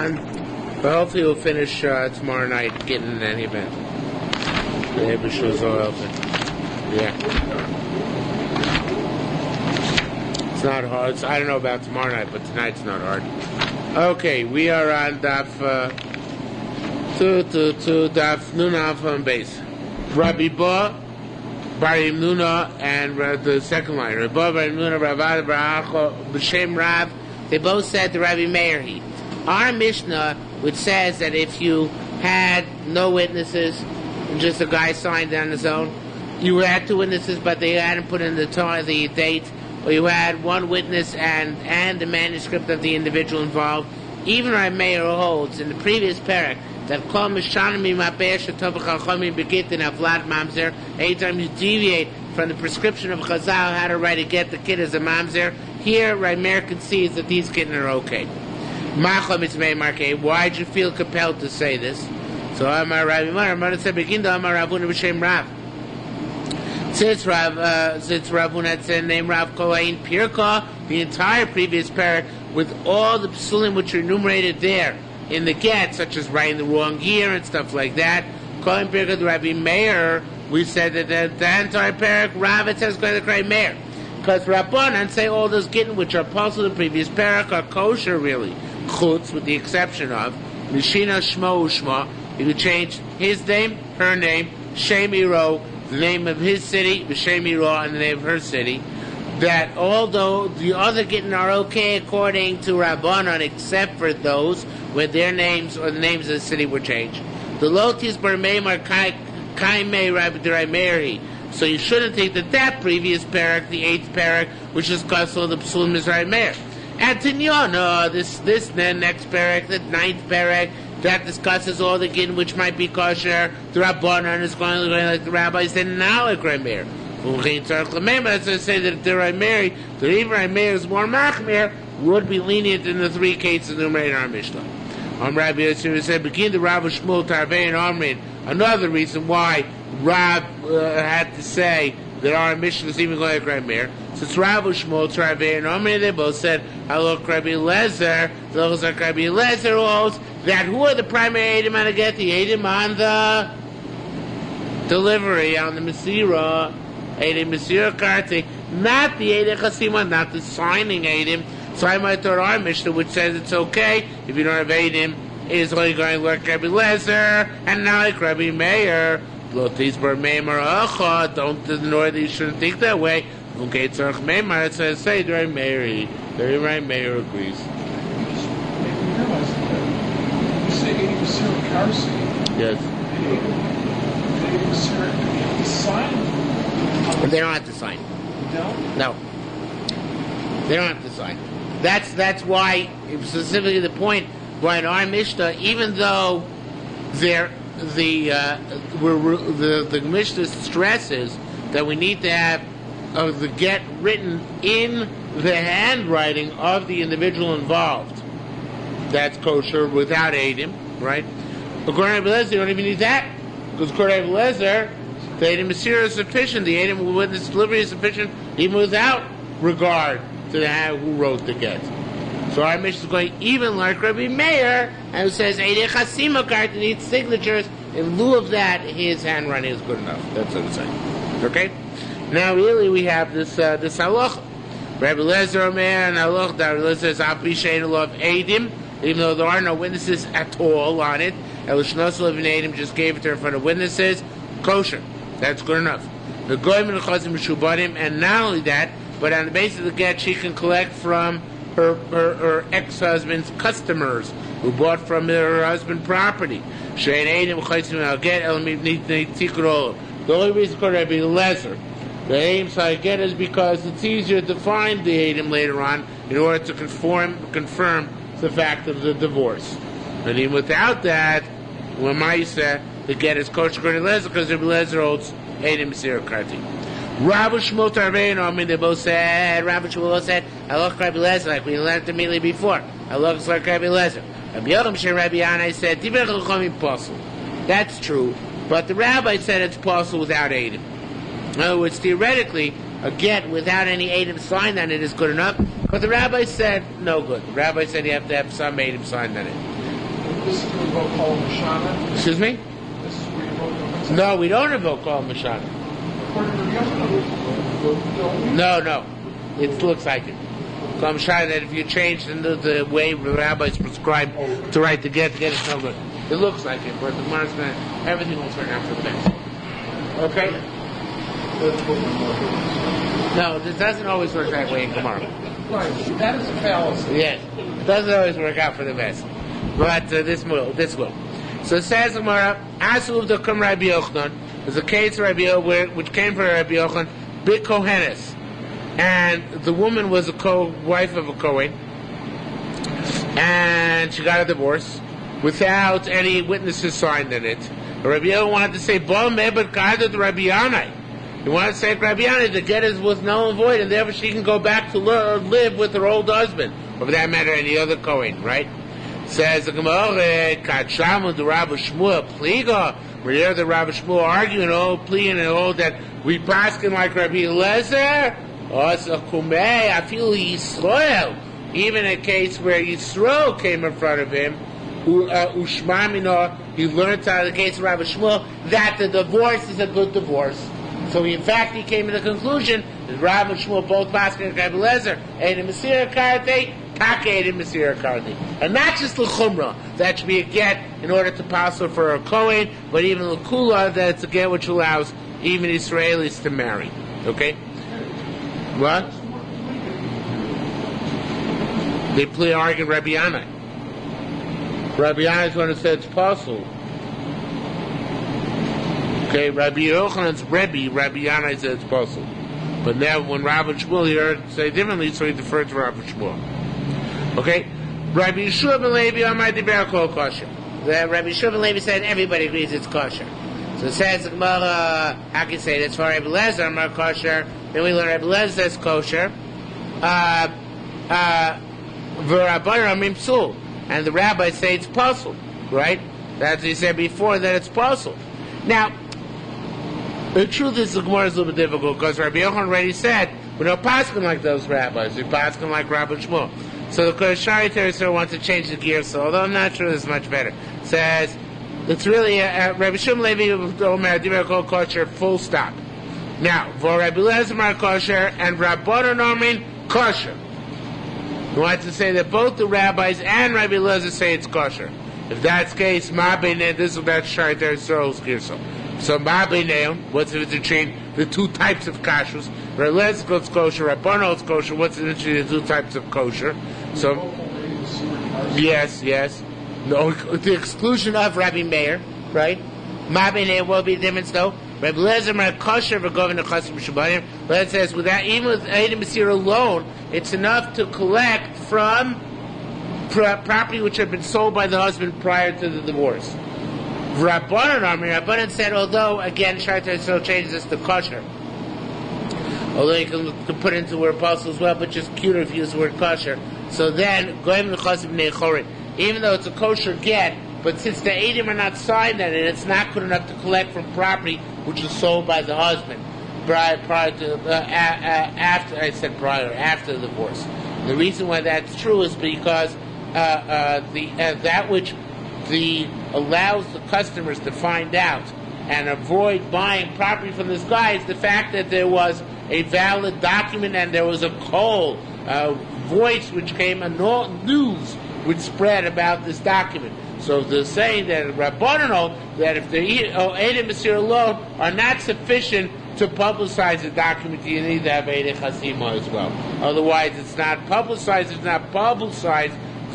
on. But hopefully we'll finish tomorrow night getting in any event. The neighbor shows all open. Yeah. It's not hard. I don't know about tomorrow night, but tonight's not hard. Okay, we are on Daf Daf Nunaf on base. Rabbi Ba, Barim Nuna, and the second line. Rabbi Ba, Barim Nuna, Ravad, Baracho, B'Shem Rav. They both said to Rabbi Meir. Our Mishnah, which says that if you had no witnesses, and just a guy signed on his own, you had two witnesses, but they hadn't put in the date, or you had one witness and the manuscript of the individual involved. Even our mayor holds in the previous parak that kol mishanami ma'ber shetov chachamim begittin avlad mamzer. Anytime you deviate from the prescription of Chazal how to write a get the kid as a mamzer, here Rameir concedes that these kitten are okay. Why did you feel compelled to say this? So Amar Rabbi Mar said beginda Amar Ravuna b'shem Rav. Since Ravuna had said name Rav Kolain Pirka, the entire previous parak with all the psulim which are enumerated there in the get, such as writing the wrong year and stuff like that. Kolain Pirka to Rabbi Meir, we said that the entire parak Rav it says going to cry Meir. Because Rabbanan say all those gittin which are parts of the previous parak are kosher really. Chutz, with the exception of Mishina Shmo Ushma. You could change his name, her name, Shem Iro, the name of his city, Shem Iro, and the name of her city. That although the other gittin are okay according to Rabbanan, except for those where their names or the names of the city were changed. The Lotis Barmeim are Kaimei Rabbi Mary. So you shouldn't think that previous parak, the 8th parak, which is Kasol the Psulim is Rabbi Meir. And Tinyana, this next parak, the 9th parak, that discusses all the gittin which might be kosher. The Rabbanan is going like the rabbis said, now like Rabbi Meir. As I say that the Rabbi Meir, the Rabbi Meir is more machmir, would be lenient in the 3 cases enumerated in our Mishnah. Rabbi Yosef said, begin the Rav Shmuel Tarvei and Amrin. Another reason why Rav had to say that our Mishnah is even going like Rabbi Meir. Since Rav Shmuel Tarvei and Amrin, they both said, hello, Rabbi Lezer, those are Rabbi Lezer holds that who are the primary Eidim on the get? The Eidim on the delivery, on the Mesirah, Eidim Mesirah Karti, not the Eidim Chasima, not the signing Eidim. So I might thought our Mishnah, which says it's okay if you don't have Eidim, is only going like Rabbi Lezer, and not like Rabbi Meir. Lotis bar Meimar Acha, don't ignore that you shouldn't think that way. Okay, Tzarech Meimar, it says, say, Rabbi Meir. Rabbi Meir agrees. Yes. They don't have to sign. No. They don't have to sign. That's why, specifically the point why in our Mishnah, even though the Mishnah stresses that we need to have the get written in the handwriting of the individual involved, that's kosher without Eidim, right? According to Lezer, you don't even need that, because according to Lezer, the Eidim Mesirah is sufficient. The Eidim witness delivery is sufficient, even without regard to who wrote the get. So our Mishnah is going even like Rabbi Meir, and it says Eidei Chasima Kart needs signatures. In lieu of that, his handwriting is good enough. That's what I'm saying. Okay. Now, really, we have this halacha. Rabbi Lezer Omer and halacha. Rabbi Lezer says Api Shein of Eidim, even though there are no witnesses at all on it. Elishnosel of Eidim just gave it to her for the witnesses. Kosher. That's good enough. The Goyim and the Chazim Meshubadim, and not only that, but on the basis of the get, she can collect from her ex-husband's customers who bought from her husband property. The only reason for Rabbi Lezer, the aim side get is because it's easier to find the Eidim later on in order to confirm the fact of the divorce. And even without that, when Maisa, the get is kosher Rabbi Lezer because Rabbi Lezer holds Eidim Mesirah Karti. Rav Shmuel Tarvei and Amrin, they both said, Rav Shmuel said, I look Rabbi Lezer, like we learned immediately before. I look like Rabbi Lezer. Rabbi Yocham Shem Rabbi Yanai said, Divrei Chachamim Posel. That's true, but the rabbi said it's possible without Eidim. In other words, theoretically, a get without any Eidim signed on it is good enough, but the rabbi said no good. The rabbi said you have to have some Eidim signed on it. This is where we go call Mashana. Excuse me? This is where you go. No, we don't invoke Kol Mashana. No. It looks like it. Kol Mashana, that if you change the way the rabbis prescribe to write the get it's no good. It looks like it, but the Gemara's going to, everything will turn out for the best. Okay? No, it doesn't always work that way in Gemara. Right, that is a fallacy. Yes, it doesn't always work out for the best. But this will. So it says Gemara, Asuv the Kum Rabbi Yochanan, there's a case of Rabbi Yochanan, which came from Rabbi Yochanan, big Kohenes. And the woman was a wife of a Kohen, and she got a divorce without any witnesses signed in it. Rabbi Yochanan wanted to say, Bo Mebet Kada to Rabbi Yanai. He wanted to say to Rabbi Yanai, the get was null and void, and therefore she can go back to live with her old husband, or for that matter, any other Kohen, right? Says the Gemara, Katshamu the Rabbi Shmuel Pliga. We hear the Rabbi Shmuel arguing, pleading and that we paskin like Rabbi Eliezer. Also Kumei, I feel Yisrael. Even a case where Yisrael came in front of him, Ushmamino, he learned out of the case of Rabbi Shmuel that the divorce is a good divorce. So in fact he came to the conclusion that Rabbi Shmuel both paskin and Rabbi Eliezer ate a Mesirah Karate, Taka ate a Mesirah Karate. And not just L'chumra, that should be a get in order to pass her for a Kohen, but even L'kula, that's a get which allows even Israelis to marry. Okay? What? They play arguing Rabbi Yanai. Rabbi Yanai is the one who said it's possible. Okay, Rabbi Yochanan's Rebbe, Rabbi Yanai said it's possible. But now when Rabbi Shmuel here say differently, so he deferred to Rabbi Shmuel. Okay? Rabbi Yeshua ben Levi Amar Diber Kol Kosher. Rabbi Yeshua ben Levi said everybody agrees it's kosher. So it says the Gemara, how can you say this? For Rabbi Lezer Amar Kosher, then we learn Rabbi Lezer's kosher. V'Rabbanan Amrim Psul. And the rabbis say it's possible, right? That's what he said before, that it's possible. Now, the truth is the Gemara is a little bit difficult because Rabbi Yochanan already said we don't paskin like those rabbis. We paskin like Rabbi Shmuel. So the Shari Teresor wants to change the gear. So although I'm not sure this is much better, says it's really Rabbi Shimon Levi Omer Diber Kol Kosher full stop. Now for Rabbi Lezer kosher and Rabbanan Omer kosher. He wants to say that both the rabbis and Rabbi Lezer say it's kosher. If that's the case, Ma Beinei, this is about Shari Teresor's gear. So Ma Beinei, what's the difference between the two types of kashrus? Rabbi Lezer's kosher, Rabbanan's kosher. What's the difference between the two types of kosher? So, yes. No, the exclusion of Rabbi Meir, right? Ma Beinei will be the difference though. Rabbi Lezer kosher for governor chasim shabbanim. But it says without even with Eidim Masir alone, it's enough to collect from property which had been sold by the husband prior to the divorce. Rabbanan said, although again Shaitar still changes this to kosher. Although you can put it into the word apostle as well, but just cuter if you use the word kosher. So then, even though it's a kosher get, but since the Eidim are not signed on it, it's not good enough to collect from property which was sold by the husband prior to after the divorce. The reason why that's true is because that which allows the customers to find out and avoid buying property from this guy is the fact that there was a valid document and there was a voice which came, a news which spread about this document. So they're saying that Rabbanan, that if the Eidim Masir alone are not sufficient to publicize the document, you need to have Eidei Chasima as well. Otherwise, it's not publicized,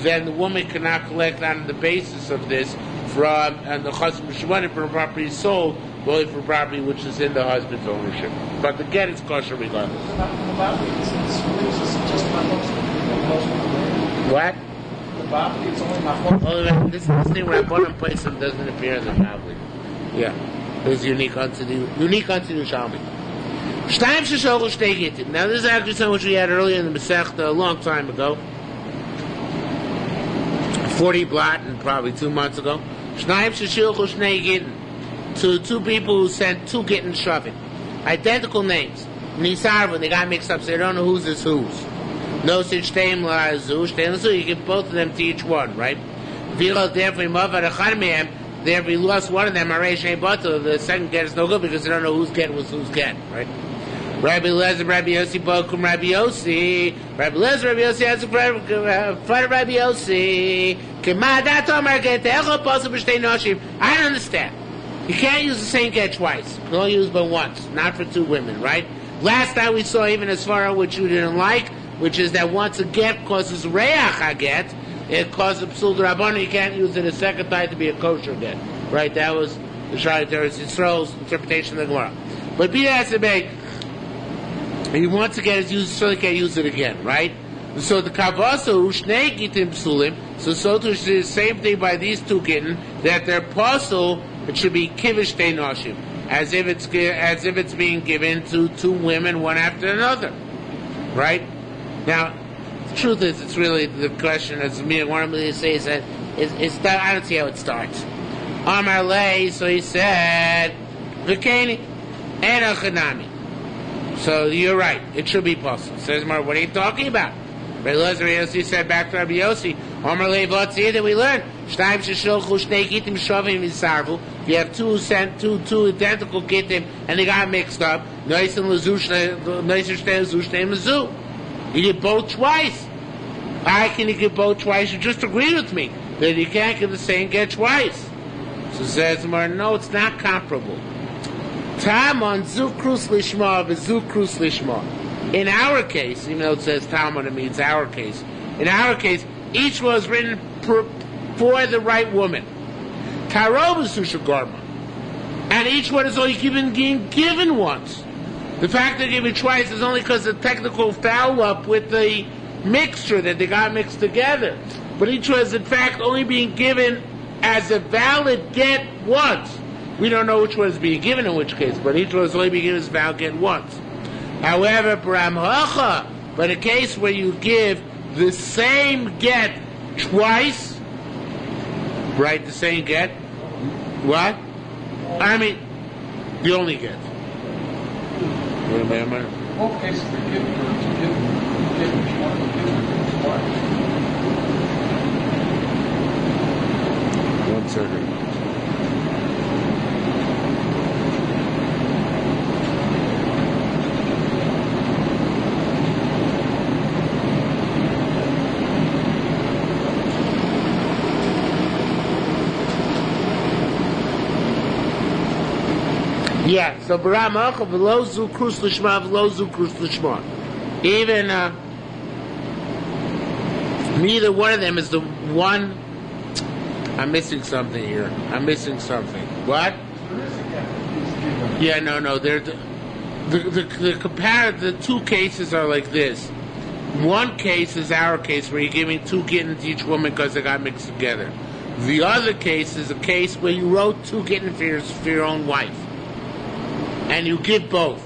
then the woman cannot collect on the basis of this from and the Chasim Shemanim for property sold, only for property which is in the husband's ownership. But the get is kosher regardless. What? This thing Rabbanan place doesn't appear in the Bavli. Yeah. It's unique unto the Yerushalmi. Shtayim sheshogel shtei gittin. Now this is actually something which we had earlier in the Masechta a long time ago. 40 blot and probably 2 months ago. Shtayim sheshogel shtei gittin. To two people who sent 2 gittin shavim. Identical names. Nisarva, they got mixed up, so they don't know whose is whose. No such shteim lazu, you give both of them to each one, right? If we lost one of them, the second get is no good because they don't know whose get was whose get, right? Rabbi Lezer, Rabbi Yossi, Bokum, Rabbi Yossi. Rabbi Lezer, Rabbi Yossi has a front of Rabbi Yossi. I don't understand. You can't use the same get twice. You can only use but once, not for two women, right? Last time we saw even as far as which you didn't like, which is that once a get causes reach a get, it causes psul d'rabbanan. You can't use it a second time to be a kosher get, right? That was the Shari Teres Yisrael's interpretation of the Gemara. But be that as it may, he wants to get his use, so he can't use it again, right? So the kavaso ushnei gittin psulim. So to the same thing by these two gittin that they're pasul. It should be kivish te noshim, as if it's being given to two women one after another, right? Now, the truth is, it's really the question. As me one of me says that it's I don't see how it starts. Amar lei, so he said, v'keni ena chanami. So you're right. It should be possible. Says Mar, what are you talking about? Rabbi Yossi said back to Rabbi Yossi, Amar lei v'atzi that we learned. Shtayim sheshilchu shnei gittim shavim v'sarvu. If you have two identical gittim and they got mixed up, noisin lezu shnei lezu. You get both twice. How can you get both twice? You just agreed with me that you can't give the same get twice. So says Mar, no, it's not comparable. Tamon zukrus lishma v'zukrus lishma. In our case, even though it says Talmud, it means our case. In our case, each was written for the right woman. And each one is only given once. The fact they're given twice is only because of the technical foul-up with the mixture that they got mixed together. But each one is in fact only being given as a valid get once. We don't know which one is being given in which case, but each one is only being given as a valid get once. However, but a case where you give the same get twice, right, the same get, what? I mean, the only get. What am I? Both cases are given twice. 1 second. Yeah, so Baramacha v'lo zu krus l'shma v'lo zu krus l'shma. Even neither one of them is the one. I'm missing something here. What? Yeah, no. They're the two cases are like this. One case is our case where you're giving two gittin to each woman because they got mixed together. The other case is a case where you wrote two gittin for your own wife. And you give both.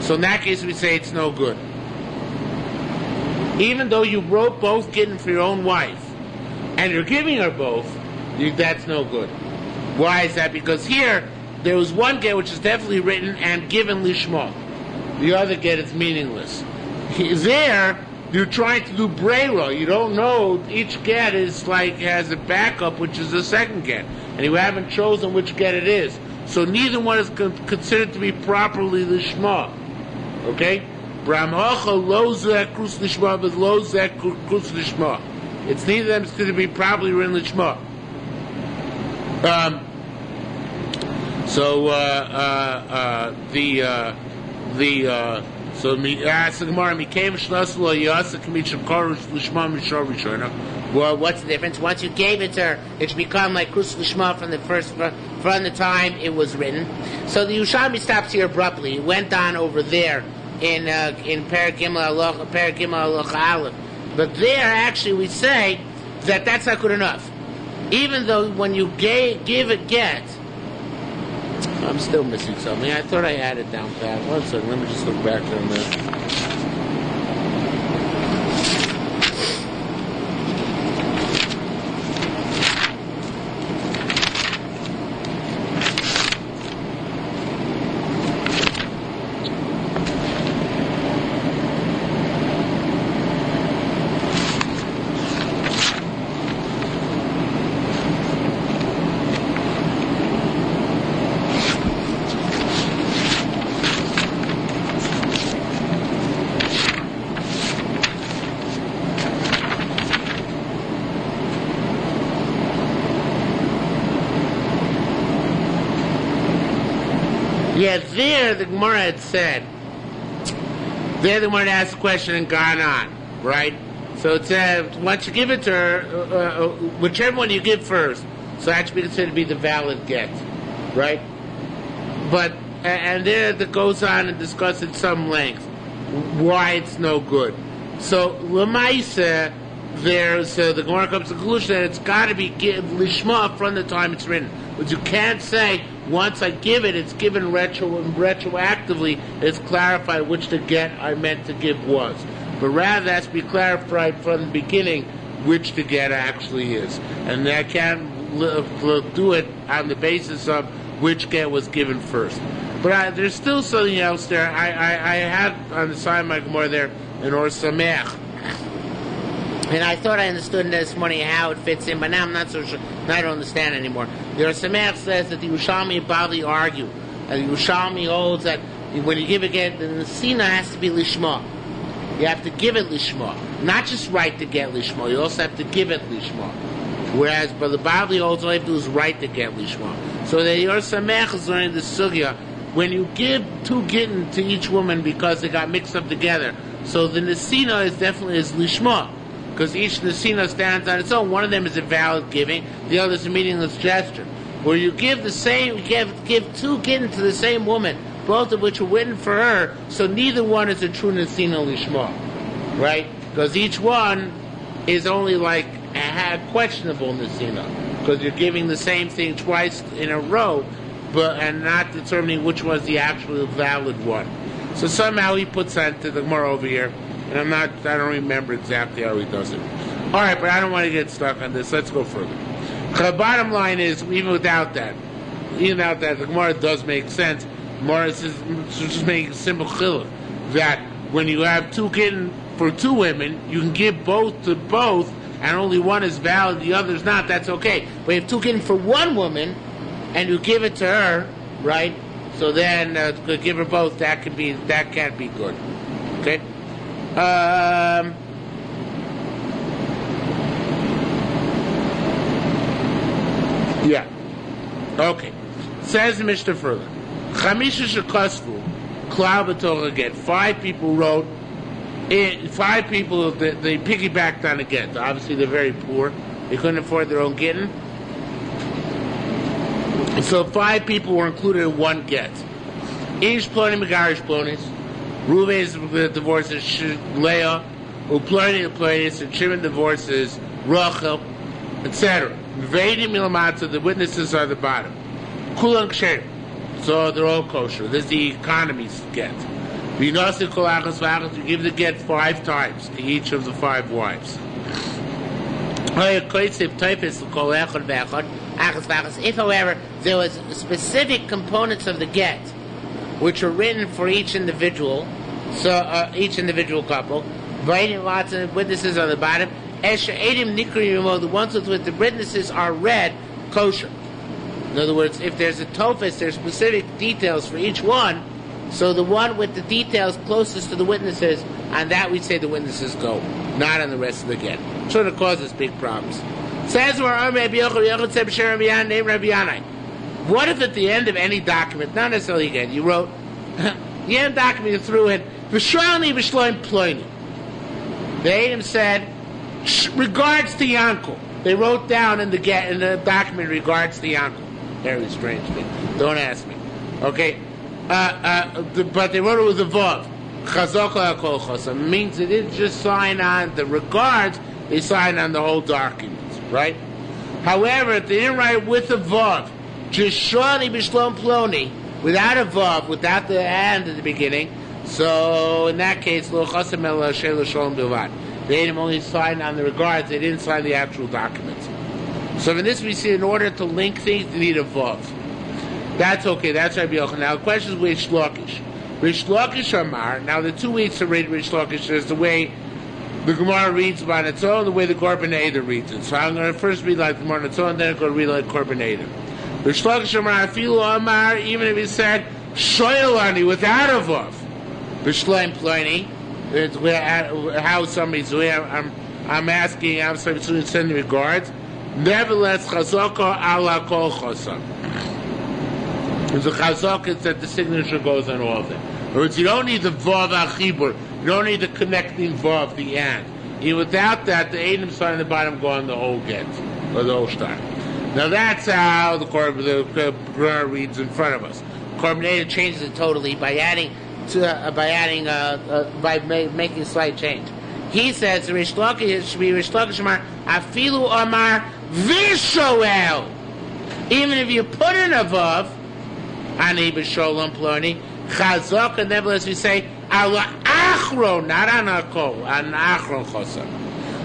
So in that case we say it's no good. Even though you wrote both gittin for your own wife, and you're giving her both, that's no good. Why is that? Because here, there was one get which is definitely written and given lishma. The other get is meaningless. There, you're trying to do breira. You don't know, each get is has a backup, which is the second get. And you haven't chosen which get it is. So neither one is considered to be properly lishma. Okay? Bramhacha lo zeh krus lishma, but lo zeh krus lishma. It's neither of them is considered to be properly written lishma. So ask the Gemara, "Mikaim shnas lo yasa k'mitzvah karush lishma mishor rishona." Well, what's the difference? Once you gave it to her, it should become like krus lishma from the time it was written. So the Yerushalmi stops here abruptly. He went on over there in Perek Gimel Halacha Aleph. But there, actually, we say that that's not good enough. Even though when you give a get, I'm still missing something. I thought I had it down pat. 1 second, let me just look back on that. Yeah, there the Gemara had said, there the Gemara asked the question and gone on, right? So it said, once you give it to her, whichever one you give first, so that should be considered to be the valid get, right? But, and there it goes on and discusses at some length why it's no good. So, Lamaisa, so the Gemara comes to the conclusion that it's got to be lishma from the time it's written. But you can't say, once I give it, it's given retroactively, it's clarified which the get I meant to give was. But rather, that's to be clarified from the beginning which the get actually is. And I can't do it on the basis of which get was given first. But there's still something else there. I had on the side of my Gemara there an Or Sameach. And I thought I understood this morning how it fits in, but now I'm not so sure. Now I don't understand anymore. The Or Sameach says that the Yerushalmi and Bali argue. And the Yerushalmi holds that when you give a get, the Sina has to be Lishma. You have to give it Lishma. Not just write to get Lishma, you also have to give it Lishma. Whereas, but the Bali holds all you have to do is write to get Lishma. So the Or Sameach is learning the Sugya. When you give 2 gittin to each woman because they got mixed up together, so the Nesina is definitely is Lishma. Because each Nesina stands on its own. One of them is a valid giving, the other is a meaningless gesture. Where you give the same, you give 2 gittin to the same woman, both of which were written for her, so neither one is a true Nesina Lishma. Right? Because each one is only like a questionable Nesina. Because you're giving the same thing twice in a row, and not determining which was the actual valid one. So somehow he puts that to the Gemara over here, and I don't remember exactly how he does it. All right, but I don't want to get stuck on this. Let's go further. The bottom line is, even without that, the Gemara does make sense. Gemara is just making a simple chiluk that when you have 2 gittin for 2 women, you can give both to both, and only one is valid, the other is not. That's okay. But if 2 gittin for 1 woman, and you give it to her, right? So then give her both. That can't be good. Okay. Yeah. Okay. Says the Mishnah further. Chamisha shekosvu klau b'torah get. 5 people wrote. 5 people they piggybacked on a get. Obviously, they're very poor. They couldn't afford their own gittin. So 5 people were included in 1 get. Ish ploni megarish plonis. Reuven's divorces Leah, Uploni plonis, and Shimon divorces Rachel, etc. Veidim milamata, the witnesses are the bottom. Kulan ksher, so they're all kosher. This is the economy's get. V'nasi kol achas v'achas, you give the get 5 times to each of the 5 wives. If, however, there was specific components of the get which were written for each individual, so each individual couple, writing lots of witnesses on the bottom, the ones with the witnesses are read kosher. In other words, if there's a tofus, there's specific details for each one, so the one with the details closest to the witnesses, on that we say the witnesses go, not on the rest of the get. Sort of causes big problems. Says where what if at the end of any document, not necessarily again, you wrote the end document, you threw in V'shrani v'shloim ploini. The Adam said regards to Yankel. They wrote down in the document regards to Yankel. Very strange thing. Don't ask me. Okay, but they wrote it with a vav. Chazoko hakol chosam means they didn't just sign on the regards; they signed on the whole document. Right? However, if they didn't write with a vav, just shortly b'shlom ploni, without a vav, without the and at the beginning, so in that case, lo chasam el shel shalom bilvad. They didn't only sign on the regards; they didn't sign the actual documents. So in this, we see in order to link things, you need a vav. That's okay. That's Rabbi Yochanan. Now the question is Rish Lakish. Rish Lakish Amar. Now the 2 weeks to read Rish Lakish is the way the Gemara reads on its own, the way the Korban Eder reads it. So I'm going to first read like the Gemara on its own, then I'm going to read like Korban Eder. Rish Lakish Amar, Afilu Amar, even if he said Shoyalani without a vav, B'shleim Pliny, how somebody's doing. I'm asking, I'm sending regards. Nevertheless, Chazaka ala kol chosam. There's a chazak that the signature goes on all of them. In other words, you don't need the vav achibur. You don't need the connecting vav, the and. Even without that, the eidim sign on the bottom go on the whole get, or the whole star. Now that's how the Gemara reads in front of us. Korban changes it totally by making a slight change. He says the Rish Lakish should be Rish Lakish Amar Afilu Amar Vishoel. Even if you put in a vav, Ani b'Sholom Ploni Chazak, and nevertheless we say Ala Achron, not Anako, an Achron Chosam.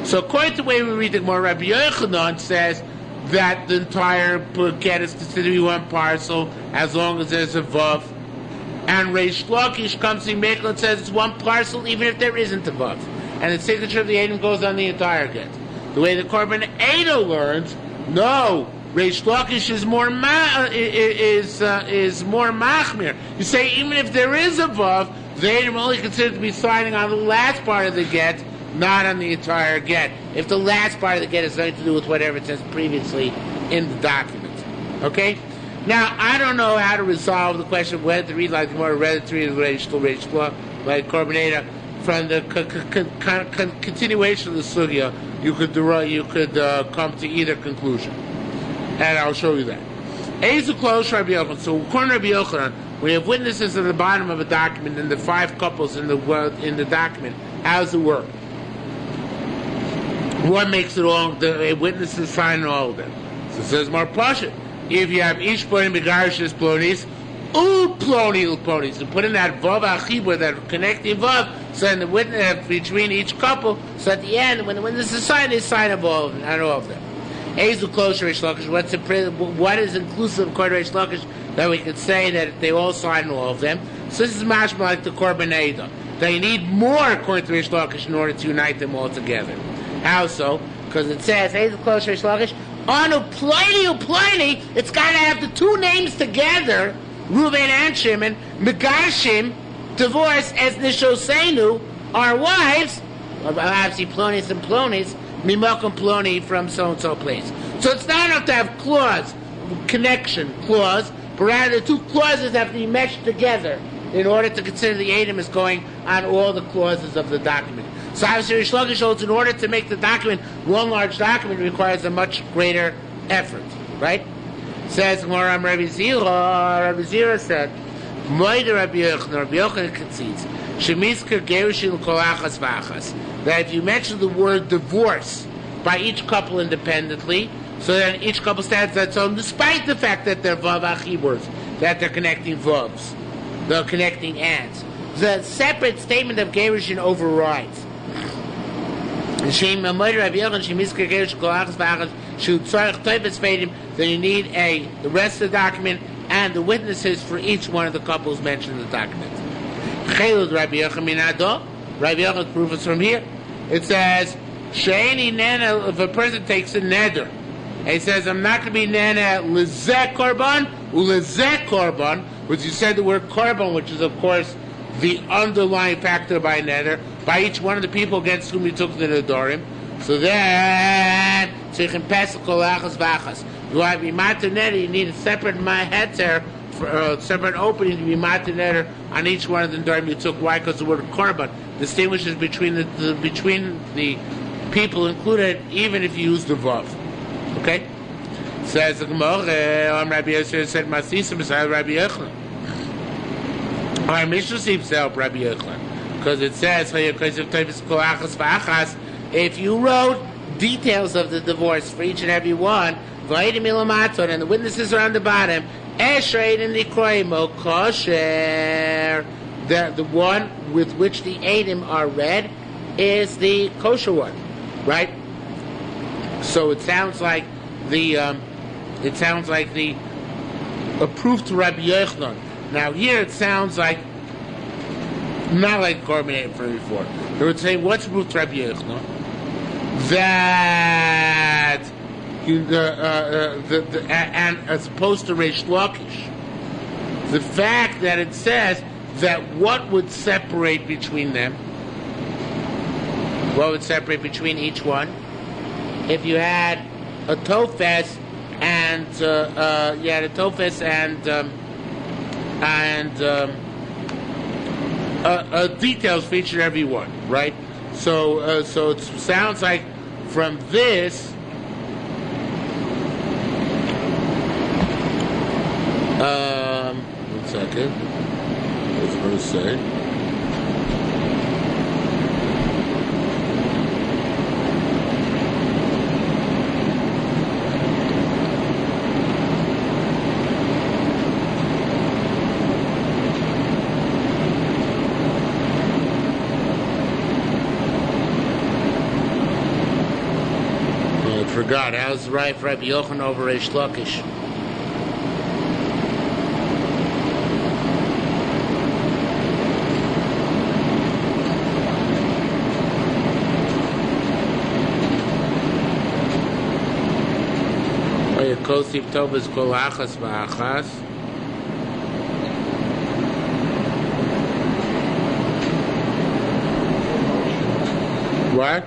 So according to the way we read the Gemara, Rabbi Yochanan says that the entire get is considered to be one parcel as long as there's a vav. And Reish Lakish comes in Mechel and says it's one parcel even if there isn't a vav. And the signature of the Edom goes on the entire get. The way the Korban Edo learns, no, Reish Lakish is more machmir. You say even if there is a vav, the Edom only considered to be signing on the last part of the get, not on the entire get. If the last part of the get has nothing to do with whatever it says previously in the document. Okay? Now, I don't know how to resolve the question of whether to read like the Gemara, whether to read Reish like Korban Edo. From the continuation of the sugya, you could come to either conclusion. And I'll show you that. So according to Rabbi Yochanan, we have witnesses at the bottom of a document and the 5 couples in the document. How does it work? One makes it all, the witnesses sign all of them. So it says more pasha. If you have each ploni megarishis plonis, ploni, so put in that vav achibur, that connecting vav, so in the witness between each couple, so at the end, when the witnesses sign, they sign of all of them, not all of them. Ezu close Reish Lakish. What is inclusive according to Reish Lakish that we could say that they all sign all of them? So this is mashma like the Korban Edo. They need more according to Reish Lakish in order to unite them all together. How so? Because it says Ezu close Reish Lakish. On Uplani, it's got to have the 2 names together, Reuven and Shimon, Megashim, divorce as Nishosenu, our wives, obviously Plonis and Plonis, Mimakum Ploni from so-and-so place. So it's not enough to have clause, connection clause, but rather the 2 clauses have to be meshed together in order to consider the Edom as going on all the clauses of the document. So obviously Reish Lakish holds in order to make the document one large document requires a much greater effort, right? Says Gemara Rabbi Zira said, Moide Rabbi Yochanan concedes, Shemisker Gerushin Kol Achas V'Achas, that if you mention the word divorce by each couple independently, so then each couple stands on its own, despite the fact that they're vav achiburs, that they're connecting vavs, they're connecting ands. The separate statement of Gerushin overrides. Then you need the rest of the document and the witnesses for each one of the couples mentioned in the document. Rabbi Yochanan proof is from here. It says, if a person takes a neder, and he says, I'm not going to be nana lezeh korban, ulezeh korban, which you said the word korban, which is, of course, the underlying factor by neder, by each one of the people against whom you took the nedarim. So then, you can pass kol achas v'achas. You want to be mater neder, you need a separate heter, separate opening to be mater neder on each one of the nedarim you took. Why? Because the word korban distinguishes between the people included, even if you use the vav. Okay? Says the Gemara, Rabbi Yosef said, Masisa beside Rabbi Yochanan. Our Mishnah seems to help Rabbi Yochanan, because it says, if you wrote details of the divorce for each and every one, and the witnesses are on the bottom, the one with which the Eidim are read is the kosher one, right? So it sounds like the approved to Rabbi Yochanan. Now here it sounds like not like Korban from before. They would say, what's approved to Rabbi Yochanan? That and as opposed to Reish Lakish, the fact that it says that what would separate between them? What would separate between each one? If you had a tofes and and details for each and every one, right? So it sounds like from this. 1 second. What's going to say? I forgot. How's right for Rabbi Yochanan over Reish Lakish? Kosif Tovas Kol Achas V'Achas. What?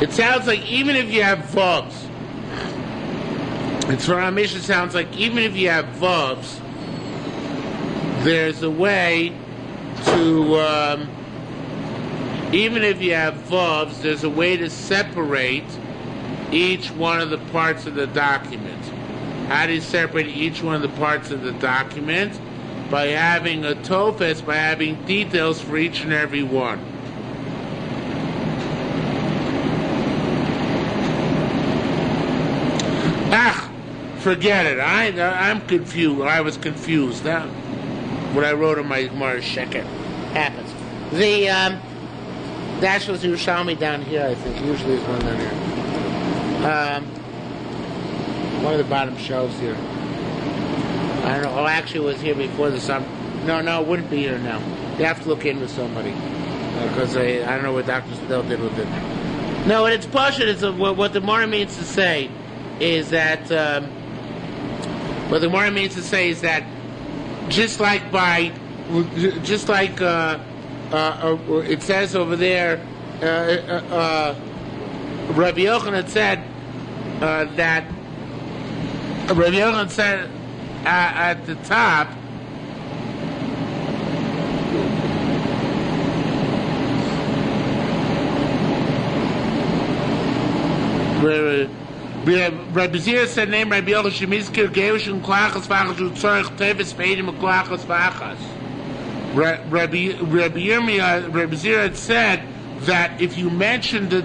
It sounds like even if you have vavs, it's for our mission. Sounds like even if you have vavs, there's a way to. Even if you have vavs, there's a way to separate each one of the parts of the document. How do you separate each one of the parts of the document? By having a tofes, by having details for each and every one. Forget it. I'm confused. I was confused. That what I wrote in my Gemara Sheker happens. The that was Yerushalmi down here. I think usually is one down here. One of the bottom shelves here. I don't know. Oh, actually, it was here before the summer. No, it wouldn't be here now. You have to look in with somebody because I don't know what Dr. Snell did with it. No, and it's Pasha. It's what the Gemara means to say is that. What the Gemara means to say is that just like it says over there, Rabbi Yochanan said that Rabbi Yochanan said at the top. Rabbi Zira said, "Name Rabbi Yochanan Shemizkir Geirush and Klachas V'Achas Utzorich Tevis Peidim and Klachas V'Achas." Rabbi Zira had said that if you mention the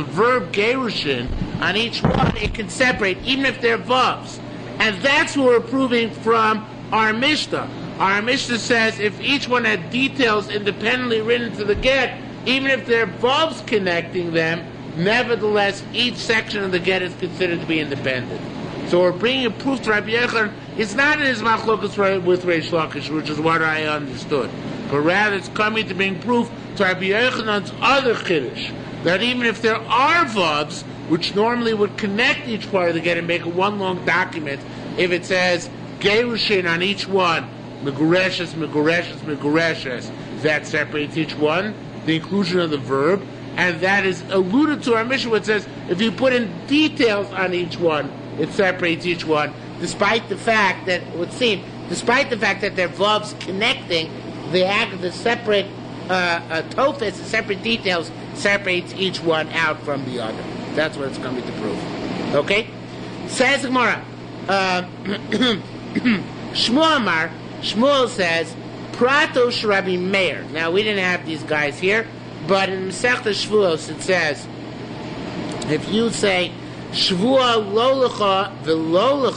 verb Geirushin on each one, it can separate, even if they're vavs, and that's what we're proving from our Mishnah. Our Mishnah says if each one had details independently written to the get, even if they're vavs connecting them. Nevertheless, each section of the get is considered to be independent. So we're bringing a proof to Rabbi Yochanan. It's not in his machlokas with Reish Lakish, which is what I understood, but rather it's coming to bring proof to Rabbi Yochanan's other chiddush, that even if there are vavs, which normally would connect each part of the get and make it one long document, if it says gerushin on each one, megureshes, that separates each one, the inclusion of the verb. And that is alluded to our Mishnah, which says if you put in details on each one, it separates each one, despite the fact that they're vavs connecting, the act of the separate tofes, the separate details, separates each one out from the other. That's what it's coming to prove. Okay? Says Gemara, Shmuel says, Prato Rabbi Meir. Now, we didn't have these guys here. But in Masechta Shvuos it says, if you say Shvua lo lecha v'lo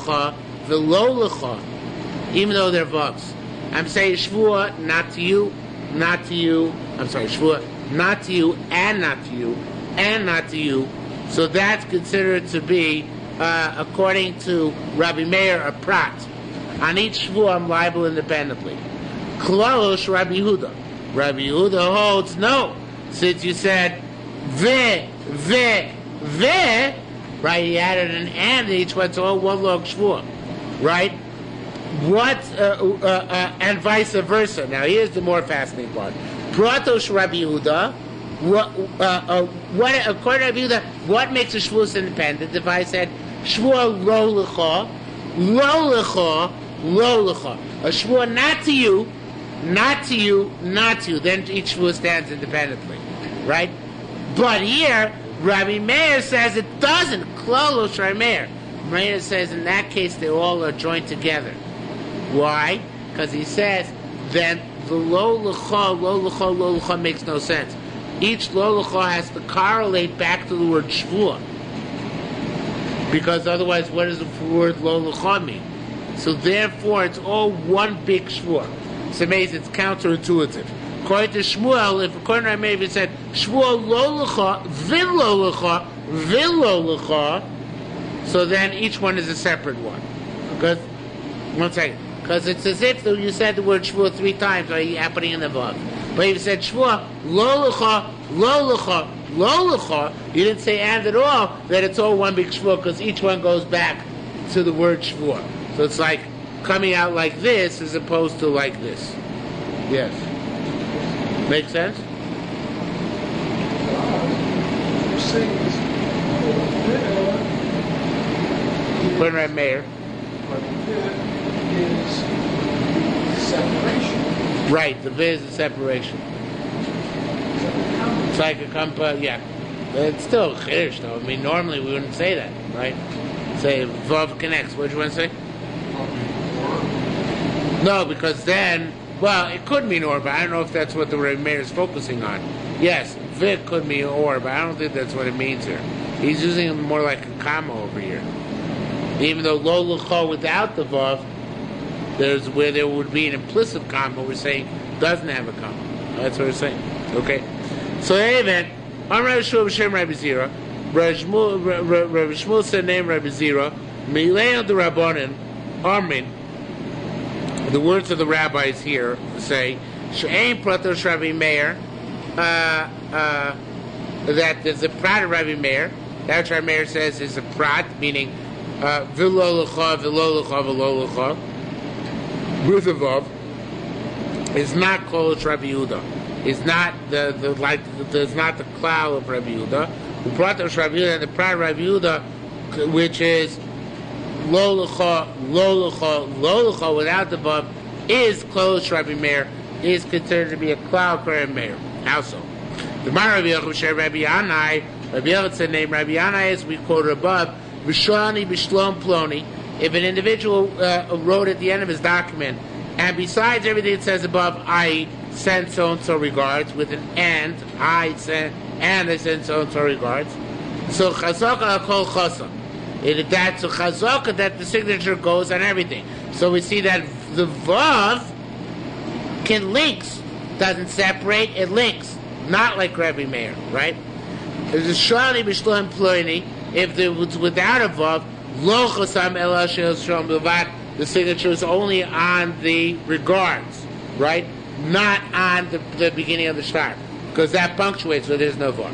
lecha, even though they're vavs, I'm saying Shvua not to you, not to you. I'm sorry, Shvua not to you and not to you and not to you. So that's considered to be, according to Rabbi Meir, a prat. On each Shvua I'm liable independently. Klosh Rabbi Yehuda. Rabbi Yehuda holds no. Since you said ve, right? He added an and in each one, so all one log shvua, right? What and vice versa. Now here's the more fascinating part. Pratosh Rabbi Yehuda. What according to Rabbi Yehuda, what makes a shvua independent? If I said shvua lo lecha, a shvua not to you, then each shvua stands independently, right? But here, Rabbi Meir says it doesn't. Klolosh Rabbi Meir. Meir says in that case they all are joined together. Why? Because he says then the lo lecha makes no sense. Each lo lecha has to correlate back to the word shvua. Because otherwise, what does the word lo lecha mean? So therefore, it's all one big shvua. It's amazing. It's counterintuitive. According to Shmuel, according to Meir, it said shvua lo lecha, vil lo lecha, so then each one is a separate one. Because because it's as if you said the word shvua 3 times, or you putting in the vav. But if you said shvua lo lecha, you didn't say and at all. That it's all one big shvua because each one goes back to the word shvua. So it's like coming out like this as opposed to like this. Yes. Make sense? Put right Mayor. Is separation. Right, the viz is separation. It's like a yeah. But it's still chiddush though. I mean, normally we wouldn't say that, right? Say vav connects. What do you want to say? No, because then, well, it could mean or, but I don't know if that's what the Mayor is focusing on. Yes, vit could mean or, but I don't think that's what it means here. He's using it more like a comma over here. Even though lo lecha without the vav, there's where there would be an implicit comma. We're saying doesn't have a comma. That's what we're saying. Okay. So even I'm Rabbi Shmuel b'shem Rabbi Zira. Rabbi Shmuel said name Rabbi Zira. Milei the Rabbanan. Armin. The words of the rabbis here say she'ain pratosh Rabbi Meir. That there's a prat of Rabbi Meir. That's what Rabbi Meir says is a prat, meaning v'lo lecha, v'lo lecha, v'lo lecha. With a vav is not Kolosh Rabbi Yehuda. It's not it's not the cloud of Rabbi Yehuda. The Pratosh Rabbi Yehuda and the Prat Rabbi Yehuda, which is lo lecha without the vav, is Kolosh Rabbi Meir, is considered to be a cloud for Rabbi Meir. How so? The Mar Rabbi Yochanan Rabbi Yanai, Rabbi Yochanan name Rabbi Yanai, as we quoted above, V'shani b'shlom ploni. If an individual wrote at the end of his document, and besides everything it says above, I send so-and-so regards, with an and, I send so-and-so regards. So chazaka kol chasa. That's a chazaka that the signature goes on everything. So we see that the vav links, doesn't separate, it links. Not like Rabbi Meir, right? There's a shani b'shloim ploni, if it was without a vav, the signature is only on the regards, right? Not on the beginning of the start, because that punctuates, so there's no vav.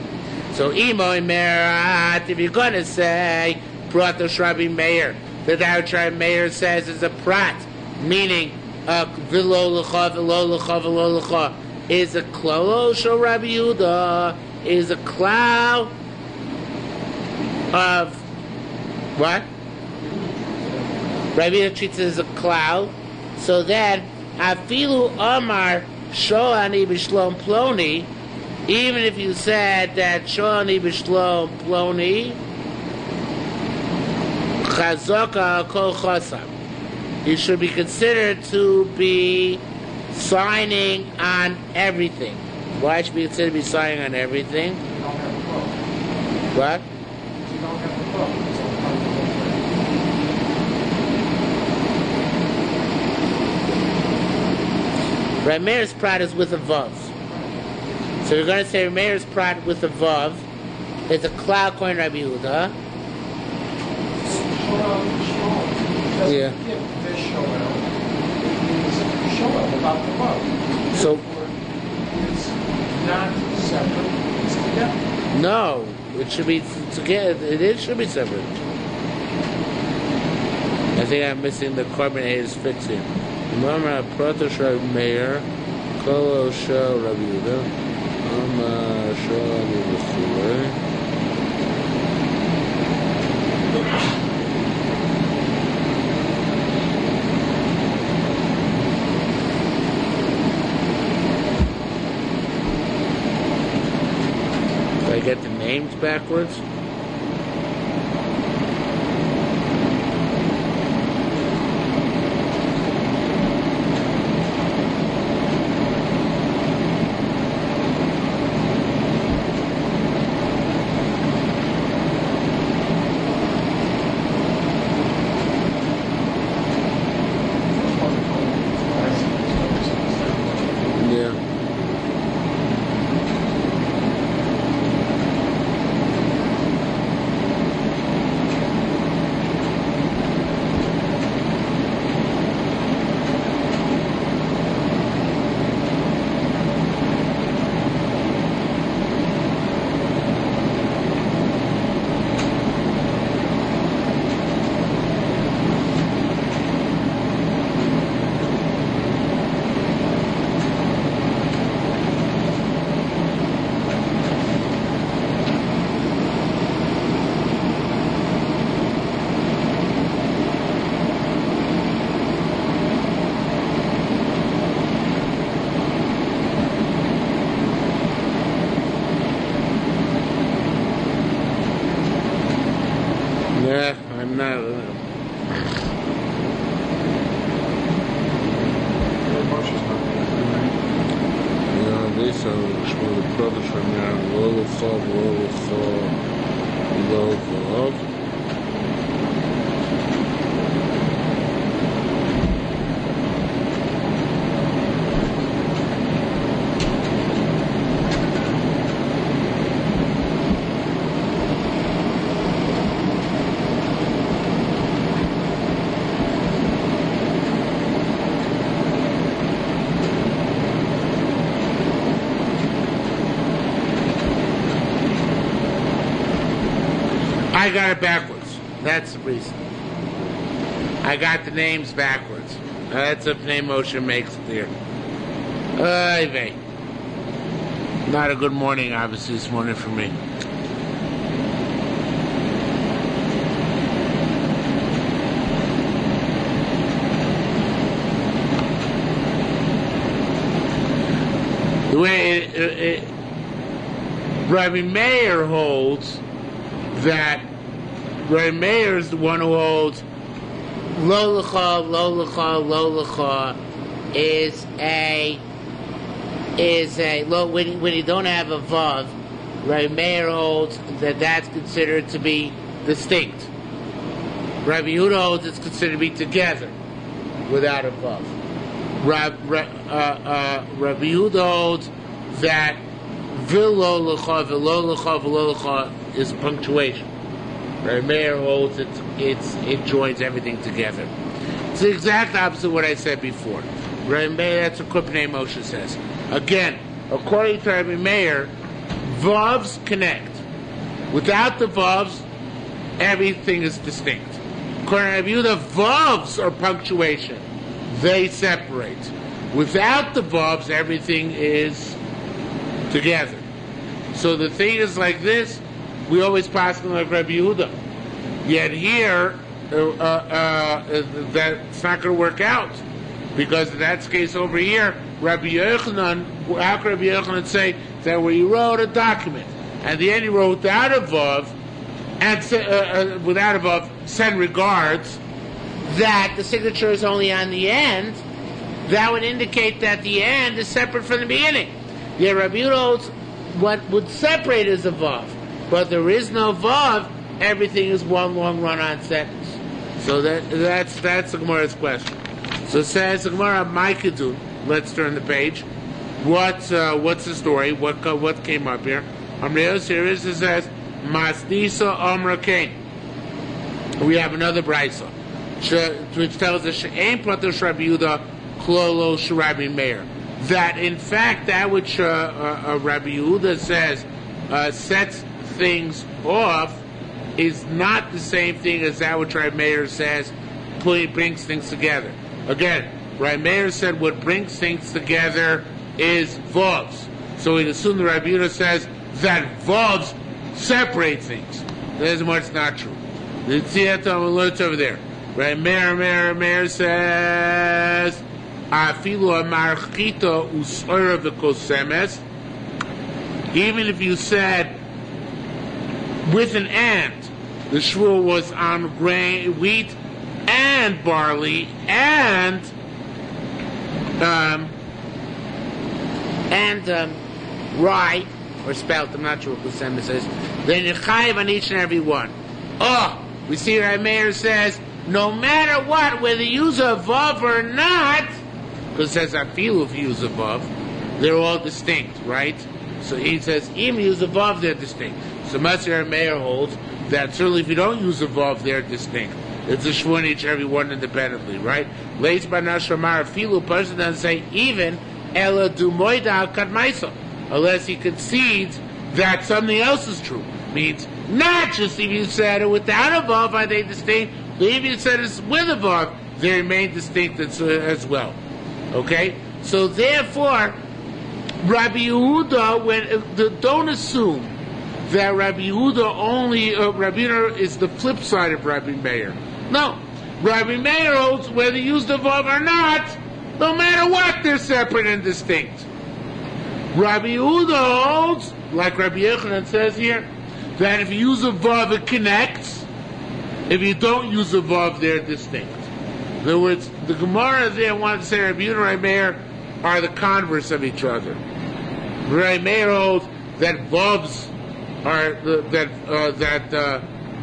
So imo imerat, if you're going to say pratosh Rabbi Meir, that Rabbi Meir says is a prat, meaning v'lo lecha, v'lo lecha, v'lo lecha, is a klolosh of Rabbi Yehuda, is a cloud of what? Rabbi Yehuda treats it as a cloud. So then, afilu amar shoani b'shlom ploni, even if you said that shoani b'shlom ploni, chazaka kol chasam, you should be considered to be signing on everything. Why should be considered to be signing on everything? What? Rabbi Meir's prat is with a vav. So you're going to say Rabbi Meir's prat with a vav. It's a cloud coin Rabbi Yehuda. Yeah. without the vav. So It's not separate, it's together. no, it should be together. It should be separate. I think I'm missing the carbonated fixing. Mama Protosha Mayor, Kolo Shell Rabuda, Mama Shell Did I get the names backwards? Yeah. Yeah, I'm not. This is the production now. Low. I got it backwards. That's the reason. I got the names backwards. That's if name motion makes clear. Not a good morning, obviously, this morning for me. The way Rabbi Meir holds that Rabbi Meir is the one who holds lo lecha is a when you don't have a vav. Rabbi Meir holds that that's considered to be distinct. Rabbi Yehuda holds it's considered to be together without a vav. Rabbi Yehuda holds that v'lo lecha is punctuation. Rabbi Meir holds it joins everything together. It's the exact opposite of what I said before. Rabbi Meir, that's what Kupnei Moshe says. Again, according to Rabbi Meir, vavs connect. Without the vavs, everything is distinct. According to Rabbi Yehuda, vavs are punctuation. They separate. Without the vavs, everything is together. So the thing is like this, we always pass them like Rabbi Yehuda. Yet here, that's not going to work out. Because in that case over here, Rabbi Yochanan, how could Rabbi Yochanan say that when he wrote a document, and the end he wrote without a vav, and without a vav, send regards, that the signature is only on the end, that would indicate that the end is separate from the beginning. Yeah, Rabbi Yehuda holds what would separate is a vav, but there is no vav. Everything is one long run-on sentence. So that's the Gemara's question. So it says the Gemara, "My Kedun." Let's turn the page. What's the story? What came up here? Amreos here is it says Masnisa Amra Kain. We have another brisa which tells us she'ain pratosh Rabbi Yehuda klolo sh'Rabbi Meir. That in fact that which Rabbi Yehuda says sets things off is not the same thing as that which Rabbi Meir says brings things together. Again, Rabbi Meir said what brings things together is vavs. So we assume the Rabbi Yehuda says that vavs separate things. That's much not true. The Tziyatam learns over there. Rabbi Meir says afilu amarchita usoira v'kosemes. Even if you said with an and, the shvur was on grain, wheat, and barley, and rye or spelt. I'm not sure what kosemes is. Then you're chayiv on each and every one. Oh, we see Rabbi Meir says no matter what, whether you use a vav or not, because it says afilu if you use a vav, they're all distinct, right? So he says even use a vav, they're distinct. So Rabbi Meir holds that certainly if you don't use a vav, they're distinct. It's a shvur in each every one independently, right? Leis banash ramar afilu, person doesn't say even ela du moida al kadmaisa, unless he concedes that something else is true. Means not just if you said it without a vav are they distinct, but if you said it's with a vav, they remain distinct as well. Okay? So therefore, Rabbi Yehuda, don't assume that Rabbi Yehuda only, Rabbi Yehuda is the flip side of Rabbi Meir. No. Rabbi Meir holds whether you use the vav or not, no matter what, they're separate and distinct. Rabbi Yehuda holds, like Rabbi Yochanan says here, that if you use a vav, it connects. If you don't use a vav, they're distinct. In other words, the Gemara there wanted to say Rabbi Yehuda and Rabbi Meir are the converse of each other. Rabbi Meir holds that vavs are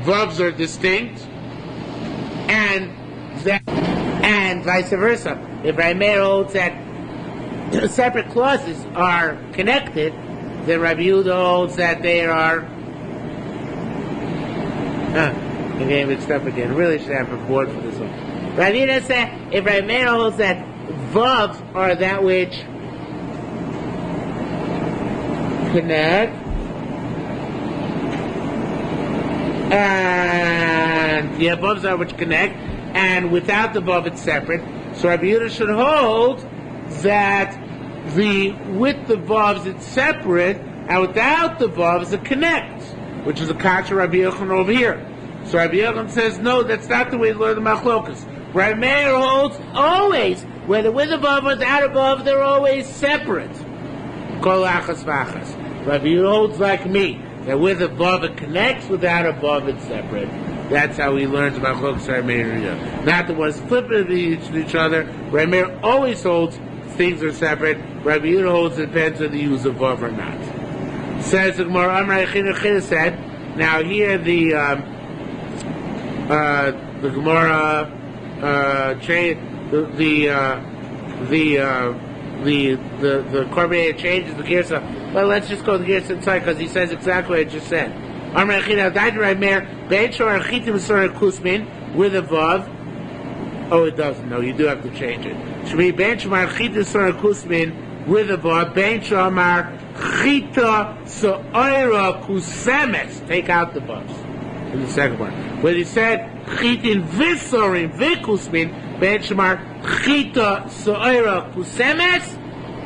vavs are distinct, and vice versa. If Rabbi Meir holds that separate clauses are connected, then Rabbi Yehuda holds that they are. I'm getting mixed up again. Really should have a board for this one. Rabbi Yehuda said if Rabbi Meir holds that vavs are that which connect, and vavs are which connect, and without the vav it's separate. So Rabbi Yehuda should hold that with the vavs it's separate, and without the vavs it connects, which is a kasha Rabbi Yochanan over here. So Rabbi Yochanan says no, that's not the way to learn the machlokas. Rabbi Meir holds always, whether with a vav or without a vav, they're always separate. Kol achas v'achas. Rabbi Yehuda holds like me, that with a vav it connects, without a vav it's separate. That's how he learns about Chokes Rabbi Meir. Not the ones flipping each other. Rabbi Meir always holds things are separate. Rabbi Yehuda holds it depends on the use of vav or not. Says the Gemara, Amar Chida said. Now here the Gemara the Korban changes the Girsa. Well, let's just go to the Girsa inside because he says exactly what I just said. Amar Chida died Rabbi Meir. Beinshor Architim Sora Kusmin with a vav. Oh, it doesn't. No, you do have to change it. Should be Beinshor Architim Sora Kusmin with a vav. Beinshor Amar Chita Soira Kusemes. Take out the vavs in the second one. When he said Chitin Visorim Vikusmin, Beinshor Amar Chita Soira Kusemes.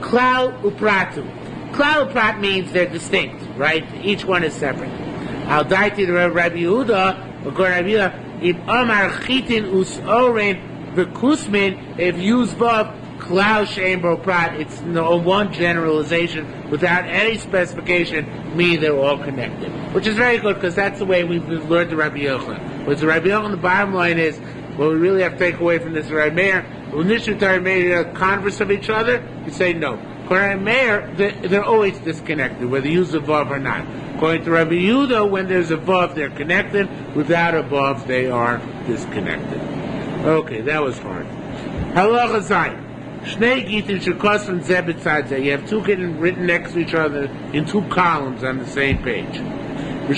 Klal Upratu. Klal Uprat means they're distinct, right? Each one is separate. Al daiti the Rabbi Yehuda, according to Rabbi Yehuda, if Amar Chitin Usorin V'Kusmin, if use vav Klal Shein Bo Prat, it's no one generalization without any specification, meaning they're all connected. Which is very good because that's the way we've learned the Rabbi Yochanan. But the Rabbi Yochanan, the bottom line is, what we really have to take away from this Rabbi Meir, when this Rabbi Meir are converse of each other, you say no. According to Meir, they're always disconnected, whether you use a vav or not. According to Rabbi Yehuda, when there's a vav, they're connected. Without a vav, they are disconnected. Okay, that was hard. Halacha Zayin. Shnei Gittin shekos from zeh b'tzad zeh. You have two Gittin written next to each other in two columns on the same page.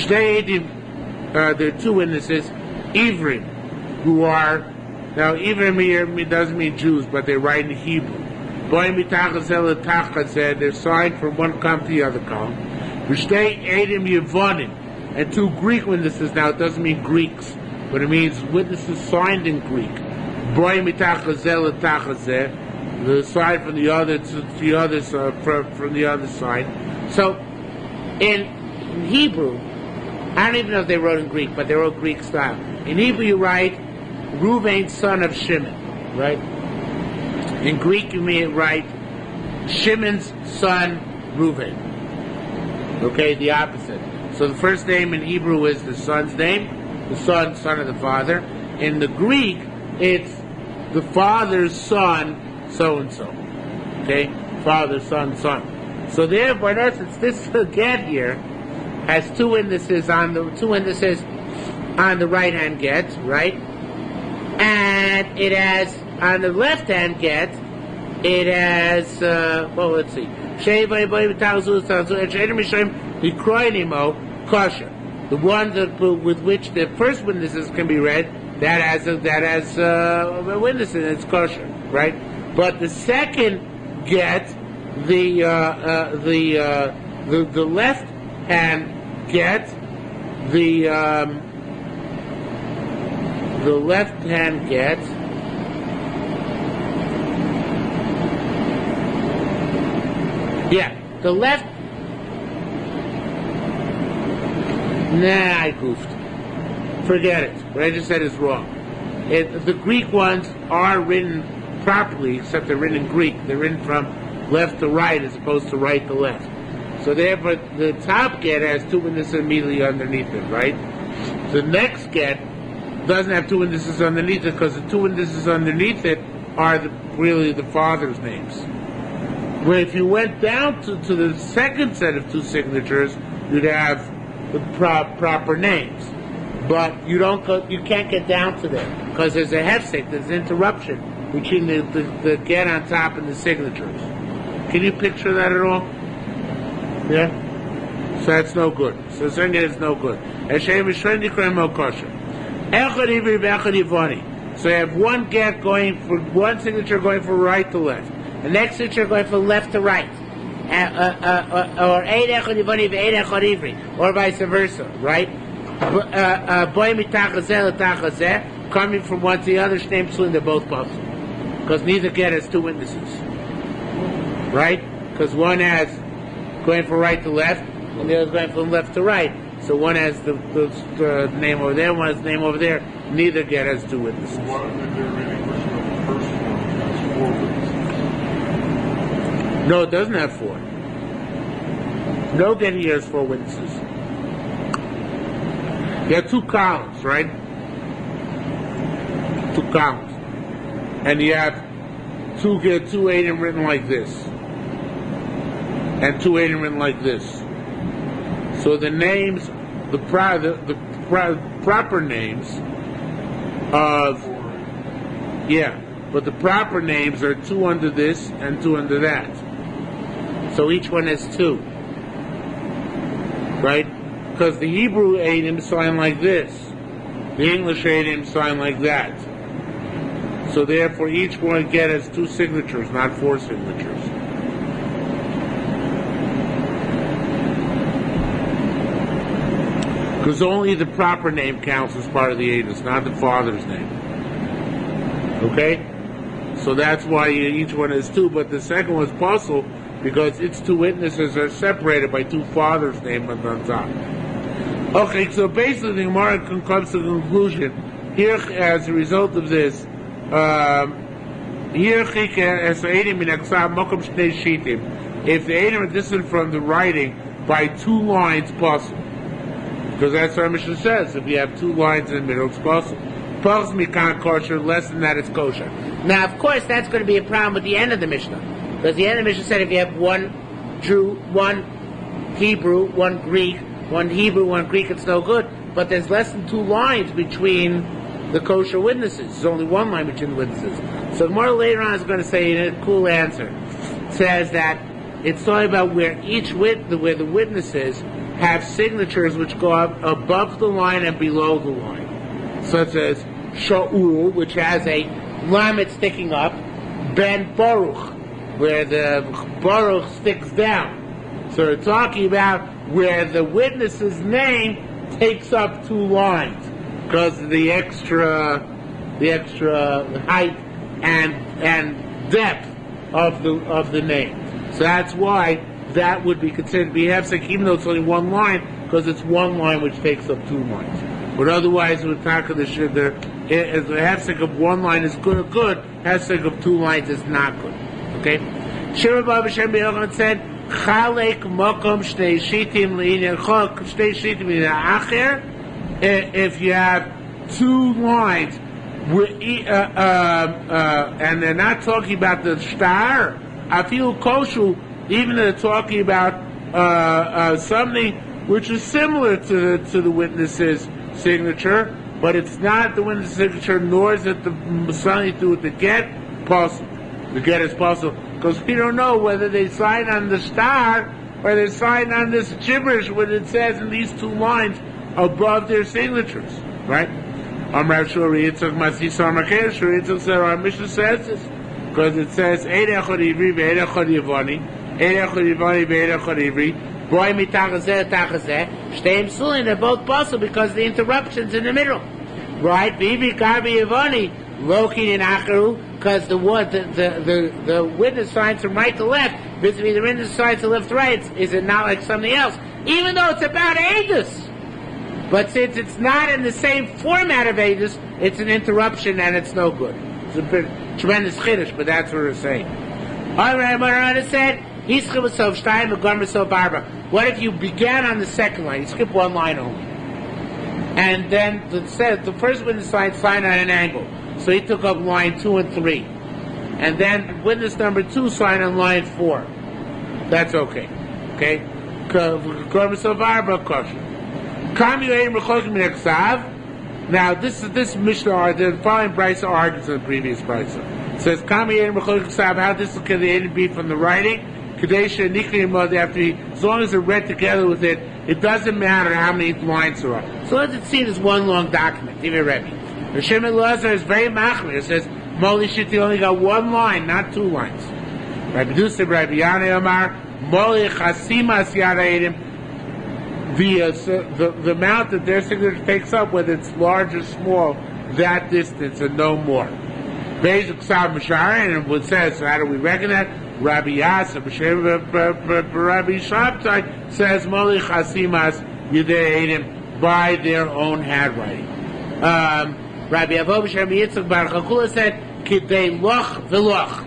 There are two witnesses, Ivrim, who are Now, even it doesn't mean Jews, but they write in Hebrew. Boy mitachazeh letachazeh, they're signed from one column to the other column. V'shtei edim yevonim, and two Greek witnesses. Now, it doesn't mean Greeks, but it means witnesses signed in Greek. Boy mitachazeh letachazeh, the side from the other to the other from the other side. So, in Hebrew, I don't even know if they wrote in Greek, but they wrote Greek style. In Hebrew, you write Reuven, son of Shimon, right? In Greek, you may write Shimon's son, Reuven. Okay, the opposite. So the first name in Hebrew is the son's name, the son of the father. In the Greek, it's the father's son, so-and-so. Okay? Father, son, son. So therefore, in essence, this get here has two indices on the right-hand get, right? And it has, on the left-hand get, it has, let's see. The one with which the first witnesses can be read, that has witnesses, it's kosher, right? But the second get, the left-hand get, the left-hand get, the left. Nah, I goofed. Forget it. What I just said is wrong. The Greek ones are written properly, except they're written in Greek. They're written from left to right as opposed to right to left. So therefore, the top get has two witnesses immediately underneath it, right? The next get doesn't have two witnesses underneath it because the two witnesses underneath it are really the father's names. Where if you went down to the second set of two signatures, you'd have the proper names. But you can't get down to there because there's a hefsek, there's an interruption between the get on top and the signatures. Can you picture that at all? Yeah? So that's no good. So saying it is no good. So you have one get going for one signature going from right to left. The next signature going from left to right. Or Eid Echad Yivoni v'Eid Echad Ivri. Or vice versa, right? Boy mitachazeh letachazeh, coming from one to the other, Shnei Psulim, they're both possible. Because neither get has two witnesses. Right? Because one has going from right to left, and the other is going from left to right. So one has the name over there, one has the name over there. Neither get has two witnesses. What if they're reading version of the first one has 4 witnesses? No, it doesn't have 4. No get here has 4 witnesses. You have 2 columns, right? 2 columns. And you have 2 Adim written like this. And 2 Adim written like this. So the names, the proper names of, but the proper names are 2 under this and 2 under that. So each one has 2. Right? Because the Hebrew Adim sign like this. The English Adim sign like that. So therefore each one get has 2 signatures, not 4 signatures. Because only the proper name counts as part of the Adim, not the father's name. Okay? So that's why each one has 2, but the second one's possible because its 2 witnesses are separated by 2 fathers' names on top. Okay, so basically the Gemara comes to the conclusion, here as a result of this, if the Adim are distant from the writing by 2 lines possible. Because that's what our Mishnah says. If you have 2 lines in the middle, it's possible. Pars mikan kosher, less than that, it's kosher. Now, of course, that's going to be a problem with the end of the Mishnah. Because the end of the Mishnah said if you have 1 Jew, 1 Hebrew, 1 Greek, 1 Hebrew, 1 Greek, it's no good. But there's less than 2 lines between the kosher witnesses. There's only 1 line between the witnesses. So the more later on is going to say in a cool answer. It says that it's talking about where where the witnesses have signatures which go up above the line and below the line. Such as shiur, which has a lamed sticking up, ben baruch, where the baruch sticks down. So we're talking about where the witness's name takes up 2 lines because of the extra height and depth of the name. So that's why that would be considered to be hefsek, even though it's only 1 line, because it's 1 line which takes up 2 lines. But otherwise, with taka the hefsek of 1 line is good or good, hefsek of 2 lines is not good. Okay? Shira Baba Shem Yochanan said, "Chalek mokom shtei shitim le'inyan chok shtei shitim le'inyan acher." If you have 2 lines, and they're not talking about the shtar, afil koshu, even they're talking about something which is similar to the witness's signature, but it's not the witness's signature, nor is it something to do with the get possible. The get is possible because we don't know whether they sign on the star or they sign on this gibberish when it says in these 2 lines above their signatures, right? Our Mishnah says this because it says Eirechad Ivri ve'Eirechad Yavani, Eirechad Yavani ve'Eirechad Ivri. Boy mitachazeh tachazeh. Shteim sulin. They're both possible because the interruption's in the middle, right? V'Ivri Garbi Yavani Lokin in Acharu, because the witness signs from right to left. Basically, the witness signs to left to right. Is it not like something else? Even though it's about Eidos. But since it's not in the same format of Eidos, it's an interruption and it's no good. It's a tremendous chiddush, but that's what we're saying. All right, Marana said, what if you began on the second line? You skip 1 line only. And then the first witness sign on an angle. So he took up line 2 and 3. And then witness number 2 signed on line 4. That's okay. Okay? Now, this Mishnah, the following Brisa argues in the previous Brisa. It says, how this can be from the writing? As long as they're read together with it, it doesn't matter how many lines there are. So let it see it as 1 long document. Even Rebbe. The Shimon Lazar is very machmir. It says, Moli Shiti only got 1 line, not 2 lines. Rabbi Dusa, Rabbi Yana Amar, Moli Chasimas Yadaidim. The amount that their signature takes up, whether it's large or small, that distance and no more. Basic Ksav Mishari, and it says, so how do we reckon that? Rabbi Yasa, Rabbi Shabtai says, Moli Chasimas Yadaidim, by their own handwriting. Rabbi Avob Rabbi Yitzchak Bar Chakula said, Kidei loch v'loch.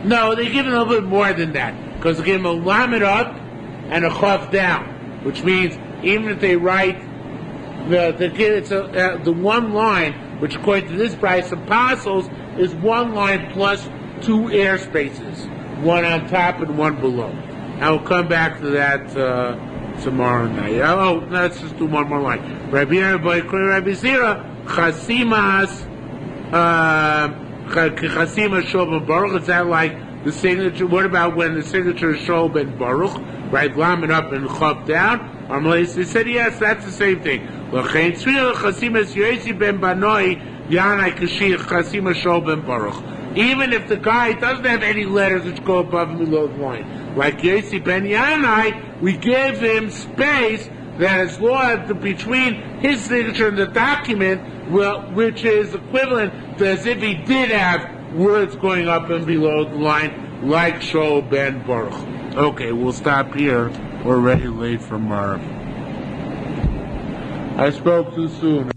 No, they give him a little bit more than that, because they give him a lamed up and a chaf down, which means even if they write the 1 line, which according to this price of apostles is 1 line plus 2 air spaces, 1 on top and 1 below. I will come back to that tomorrow night. Oh, let's just do 1 more line. Rabbi Zira. Chasimas Shol ben Baruch. Is that like the signature? What about when the signature is Shol ben Baruch? Right, lamed up and chop down. They said yes, that's the same thing. Even if the guy doesn't have any letters which go above and below the line, like Yosi ben Yanai, we give him space that is law between his signature and the document, which is equivalent to as if he did have words going up and below the line, like Shol ben Baruch. Okay, we'll stop here. We're already late for Marv. I spoke too soon.